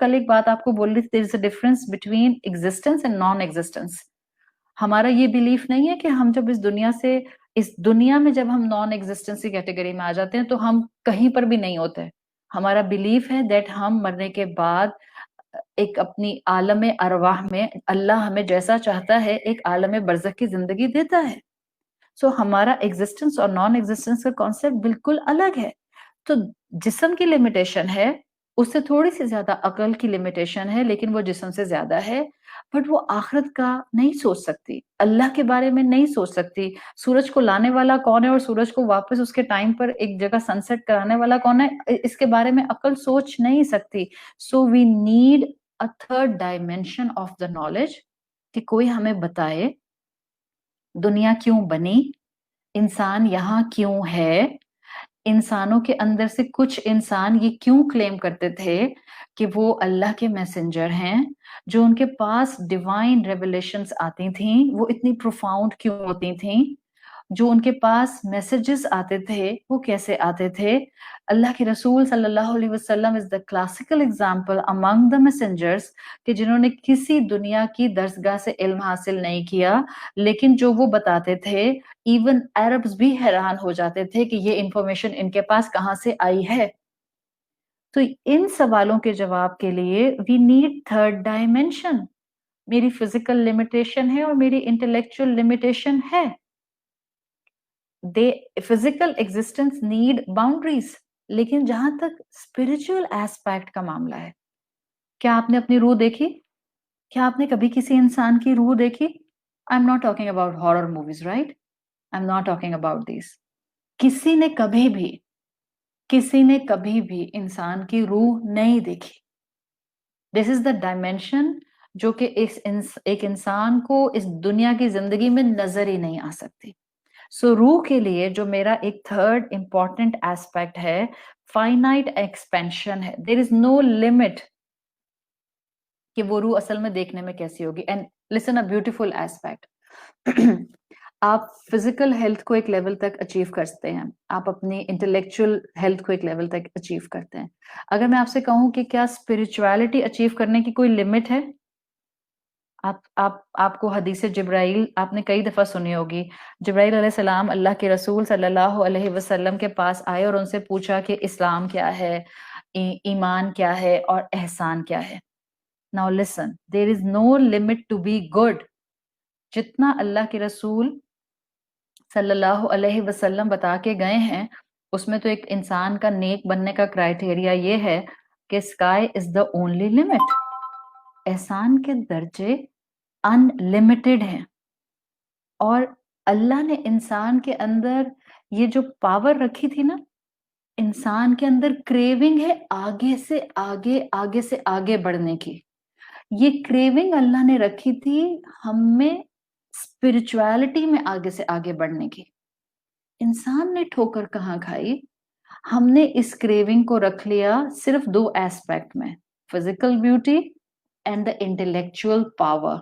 کل ایک بات آپ کو بول رہی تھی, there is a difference between existence and non-existence. ہمارا یہ بلیف نہیں ہے کہ ہم جب اس دنیا میں جب ہم نان ایگزسٹنس کی کیٹیگری میں آ جاتے ہیں تو ہم کہیں پر بھی نہیں ہوتے. ہمارا بلیف ہے دیٹ ہم مرنے کے بعد ایک اپنی عالم ارواح میں اللہ ہمیں جیسا چاہتا ہے ایک عالم برزخ کی زندگی دیتا ہے. سو ہمارا ایگزسٹنس اور نان ایگزسٹنس کا کانسیپٹ بالکل الگ ہے. تو جسم کی لمیٹیشن ہے, اس سے تھوڑی سی زیادہ عقل کی لمیٹیشن ہے, لیکن وہ جسم سے زیادہ ہے. بٹ وہ آخرت کا نہیں سوچ سکتی, اللہ کے بارے میں نہیں سوچ سکتی, سورج کو لانے والا کون ہے اور سورج کو واپس اس کے ٹائم پر ایک جگہ سن سیٹ کرانے والا کون ہے, اس کے بارے میں عقل سوچ نہیں سکتی. So we need a third dimension of the knowledge, کہ کوئی ہمیں بتائے دنیا کیوں بنی, انسان یہاں کیوں ہے, انسانوں کے اندر سے کچھ انسان یہ کیوں کلیم کرتے تھے کہ وہ اللہ کے میسنجر ہیں, جو ان کے پاس ڈیوائن ریویلیشنز آتی تھیں وہ اتنی پروفاؤنڈ کیوں ہوتی تھیں, جو ان کے پاس میسیجز آتے تھے وہ کیسے آتے تھے. اللہ کے رسول صلی اللہ علیہ وسلم is the classical example among the messengers, کہ جنہوں نے کسی دنیا کی درسگاہ سے علم حاصل نہیں کیا, لیکن جو وہ بتاتے تھے ایون عربز بھی حیران ہو جاتے تھے کہ یہ انفارمیشن ان کے پاس کہاں سے آئی ہے. تو ان سوالوں کے جواب کے لیے وی نیڈ تھرڈ ڈائمینشن. میری فزیکل لمیٹیشن ہے اور میری انٹلیکچوئل لمیٹیشن ہے. فزیکل ایگزسٹنس نیڈ باؤنڈریز, لیکن جہاں تک اسپرچل ایسپیکٹ کا معاملہ ہے, کیا آپ نے اپنی روح دیکھی؟ کیا آپ نے کبھی کسی انسان کی روح دیکھی؟ I am not talking about horror movies, right, I am not talking about these. کسی نے کبھی بھی انسان کی روح نہیں دیکھی. دس از دا ڈائمینشن جو کہ ایک انسان کو اس دنیا کی زندگی میں نظر ہی نہیں آ سکتی. سو روح کے لیے جو میرا ایک تھرڈ امپورٹنٹ ایسپیکٹ ہے, فائنائٹ ایکسپینشن ہے. دیر از نو لمٹ کہ وہ روح اصل میں دیکھنے میں کیسی ہوگی. And listen a beautiful aspect, آپ فزیکل ہیلتھ کو ایک لیول تک اچیو کرتے ہیں, آپ اپنی انٹلیکچوئل ہیلتھ کو ایک لیول تک اچیو کرتے ہیں. اگر میں آپ سے کہوں کہ کیا اسپرچویلٹی اچیو کرنے کی کوئی لمٹ ہے؟ آپ کو حدیث جبرائیل آپ نے کئی دفعہ سنی ہوگی. جبرائیل علیہ السلام اللہ کے رسول صلی اللہ علیہ وسلم کے پاس آئے اور ان سے پوچھا کہ اسلام کیا ہے, ایمان کیا ہے اور احسان کیا ہے. Now listen, there is no limit to be good. جتنا اللہ کے رسول صلی اللہ علیہ وسلم بتا کے گئے ہیں, اس میں تو ایک انسان کا نیک بننے کا کرائٹیریا یہ ہے کہ sky is the only limit. احسان کے درجے unlimited ہیں, اور اللہ نے انسان کے اندر یہ جو پاور رکھی تھی نا, انسان کے اندر کریونگ ہے آگے سے آگے بڑھنے کی. یہ کریونگ اللہ نے رکھی تھی ہمیں اسپرچویلٹی میں آگے سے آگے بڑھنے کی. انسان نے ٹھوکر کہاں کھائی؟ ہم نے اس کریونگ کو رکھ لیا صرف دو ایسپیکٹ میں, physical beauty and the intellectual power.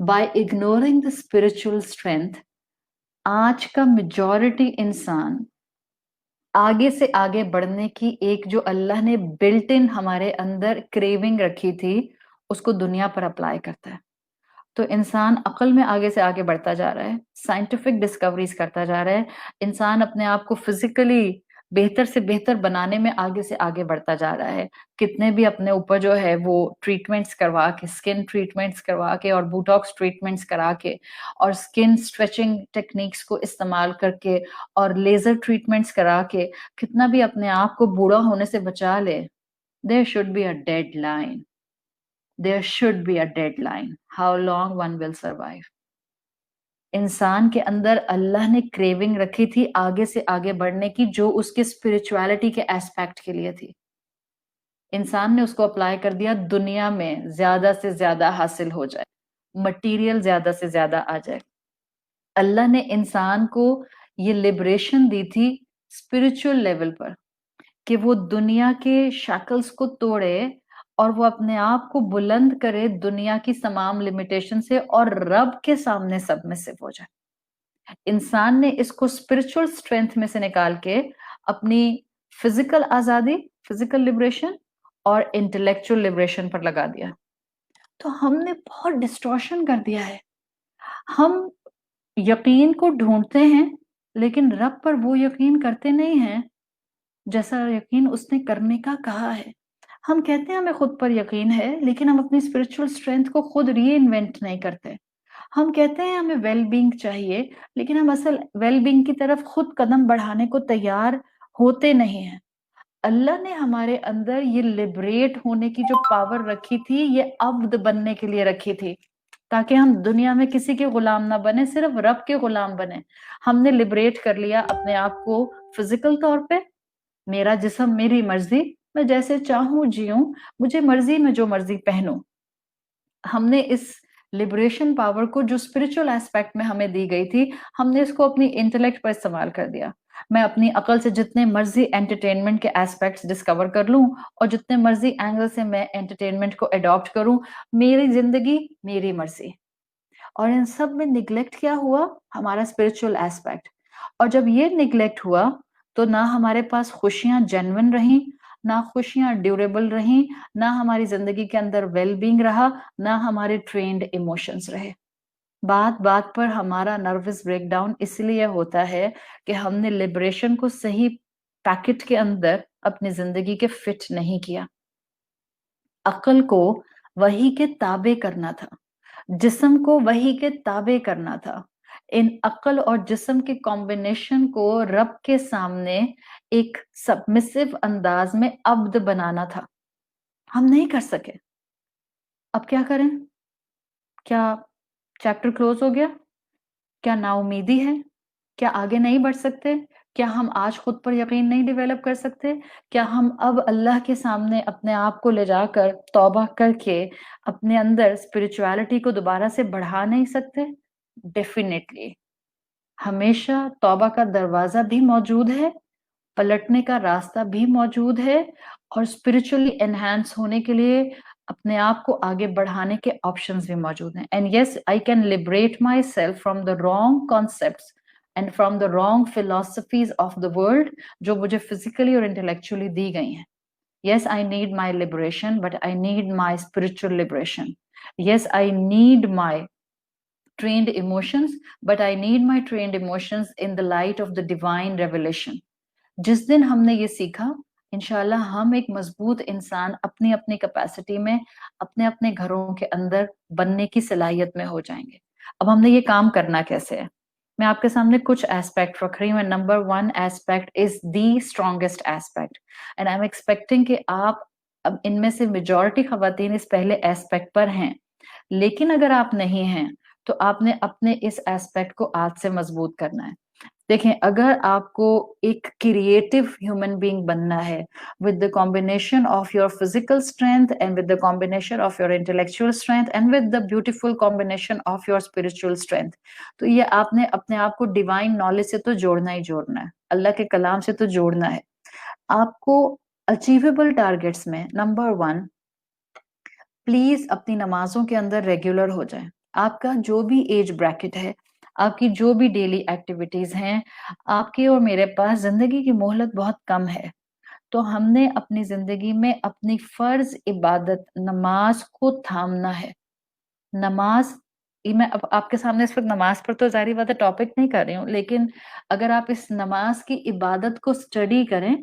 By ignoring the spiritual strength, آج کا میجورٹی انسان آگے سے آگے بڑھنے کی ایک جو اللہ نے بلٹ ان ہمارے اندر کریونگ رکھی تھی اس کو دنیا پر اپلائی کرتا ہے. تو انسان عقل میں آگے سے آگے بڑھتا جا رہا ہے, سائنٹیفک ڈسکوریز کرتا جا رہا ہے, انسان اپنے آپ کو فزیکلی بہتر سے بہتر بنانے میں آگے سے آگے بڑھتا جا رہا ہے. کتنے بھی اپنے اوپر جو ہے وہ ٹریٹمنٹس کروا کے, اسکن ٹریٹمنٹس کروا کے اور بوٹاکس ٹریٹمنٹس کرا کے اور اسکن اسٹریچنگ ٹیکنیکس کو استعمال کر کے اور لیزر ٹریٹمنٹس کرا کے کتنا بھی اپنے آپ کو بوڑھا ہونے سے بچا لے, there should be a deadline. There should be a deadline. How long one will survive. انسان کے اندر اللہ نے کریونگ رکھی تھی آگے سے آگے بڑھنے کی, جو اس کے اسپرچویلٹی کے ایسپیکٹ کے لیے تھی. انسان نے اس کو اپلائی کر دیا دنیا میں زیادہ سے زیادہ حاصل ہو جائے, مٹیریل زیادہ سے زیادہ آ جائے. اللہ نے انسان کو یہ لبریشن دی تھی اسپرچوئل لیول پر, کہ وہ دنیا کے شیکلز کو توڑے اور وہ اپنے آپ کو بلند کرے دنیا کی تمام لمیٹیشن سے اور رب کے سامنے سبمسیو ہو جائے. انسان نے اس کو اسپرچوئل اسٹرینتھ میں سے نکال کے اپنی فزیکل آزادی, فزیکل لبریشن اور انٹلیکچوئل لبریشن پر لگا دیا. تو ہم نے بہت ڈسٹورشن کر دیا ہے. ہم یقین کو ڈھونڈتے ہیں لیکن رب پر وہ یقین کرتے نہیں ہیں جیسا یقین اس نے کرنے کا کہا ہے. ہم کہتے ہیں ہمیں خود پر یقین ہے لیکن ہم اپنی اسپرچل اسٹرینتھ کو خود ری انوینٹ نہیں کرتے. ہم کہتے ہیں ہمیں ویل بینگ چاہیے لیکن ہم اصل ویل بینگ کی طرف خود قدم بڑھانے کو تیار ہوتے نہیں ہیں. اللہ نے ہمارے اندر یہ لبریٹ ہونے کی جو پاور رکھی تھی یہ عبد بننے کے لیے رکھی تھی تاکہ ہم دنیا میں کسی کے غلام نہ بنے، صرف رب کے غلام بنے. ہم نے لبریٹ کر لیا اپنے آپ کو فزیکل طور پہ. میرا جسم میری مرضی، میں جیسے چاہوں جیوں، مجھے مرضی میں جو مرضی پہنوں. ہم نے اس لبریشن پاور کو جو اسپرچل ایسپیکٹ میں ہمیں دی گئی تھی، ہم نے اس کو اپنی انٹلیکٹ پر استعمال کر دیا. میں اپنی عقل سے جتنے مرضی انٹرٹینمنٹ کے ایسپیکٹس ڈسکور کر لوں اور جتنے مرضی اینگل سے میں انٹرٹینمنٹ کو اڈاپٹ کروں، میری زندگی میری مرضی. اور ان سب میں نگلیکٹ کیا ہوا؟ ہمارا اسپرچل ایسپیکٹ. اور جب یہ نگلیکٹ ہوا تو نہ ہمارے پاس خوشیاں جینون رہیں، نہ خوشیاں ڈیوریبل رہیں، نہ ہماری زندگی کے اندر ویل بینگ رہا، نہ ہمارے ٹرینڈ ایموشنز رہے. بات بات پر ہمارا نروس بریک ڈاؤن اس لیے ہوتا ہے کہ ہم نے لبریشن کو صحیح پیکٹ کے اندر اپنی زندگی کے فٹ نہیں کیا. عقل کو وحی کے تابع کرنا تھا، جسم کو وحی کے تابع کرنا تھا. ان عقل اور جسم کے کمبینیشن کو رب کے سامنے ایک سبمسو انداز میں عبد بنانا تھا. ہم نہیں کر سکے. اب کیا کریں؟ کیا چیپٹر کلوز ہو گیا؟ کیا نا امیدی ہے؟ کیا آگے نہیں بڑھ سکتے؟ کیا ہم آج خود پر یقین نہیں ڈیولپ کر سکتے؟ کیا ہم اب اللہ کے سامنے اپنے آپ کو لے جا کر توبہ کر کے اپنے اندر اسپرچویلٹی کو دوبارہ سے بڑھا نہیں سکتے؟ ڈیفینیٹلی. ہمیشہ توبہ کا دروازہ بھی موجود ہے، پلٹنے کا راستہ بھی موجود ہے، اور اسپرچولی انہینس ہونے کے لیے اپنے آپ کو آگے بڑھانے کے آپشنز بھی موجود ہیں. And yes I can liberate myself from the wrong concepts and from the wrong philosophies of the world جو مجھے فزیکلی اور انٹلیکچولی دی گئی ہیں. Yes I need my liberation but I need my spiritual liberation. Yes I need my trained emotions, but I need my trained emotions in the light of the divine revelation. جس دن ہم نے یہ سیکھا، انشاءاللہ ہم ایک مضبوط انسان اپنی اپنی کیپیسٹی میں اپنے اپنے گھروں کے اندر بننے کی صلاحیت میں ہو جائیں گے. اب ہم نے یہ کام کرنا کیسے ہے؟ میں آپ کے سامنے کچھ ایسپیکٹ رکھ رہی ہوں. Number 1 aspect is the strongest aspect and I am expecting کہ آپ اب ان میں سے میجورٹی خواتین اس پہلے ایسپیکٹ پر ہیں، لیکن اگر آپ نہیں ہیں تو آپ نے اپنے اس ایسپیکٹ کو آج سے مضبوط کرنا ہے. دیکھیں، اگر آپ کو ایک کریٹو ہیومن بینگ بننا ہے with the combination of your physical strength and with the combination of your intellectual strength and with the beautiful combination of your spiritual strength، تو یہ آپ نے اپنے آپ کو ڈیوائن نالج سے تو جوڑنا ہی جوڑنا ہے، اللہ کے کلام سے تو جوڑنا ہے. آپ کو اچیویبل ٹارگیٹس میں نمبر 1 پلیز اپنی نمازوں کے اندر ریگولر ہو جائیں. آپ کا جو بھی ایج بریکٹ ہے، آپ کی جو بھی ڈیلی ایکٹیویٹیز ہیں، آپ کی اور میرے پاس زندگی کی مہلت بہت کم ہے، تو ہم نے اپنی زندگی میں اپنی فرض عبادت نماز کو تھامنا ہے. نماز میں اب آپ کے سامنے اس وقت نماز پر تو ظاہری بات ہے ٹاپک نہیں کر رہی ہوں، لیکن اگر آپ اس نماز کی عبادت کو اسٹڈی کریں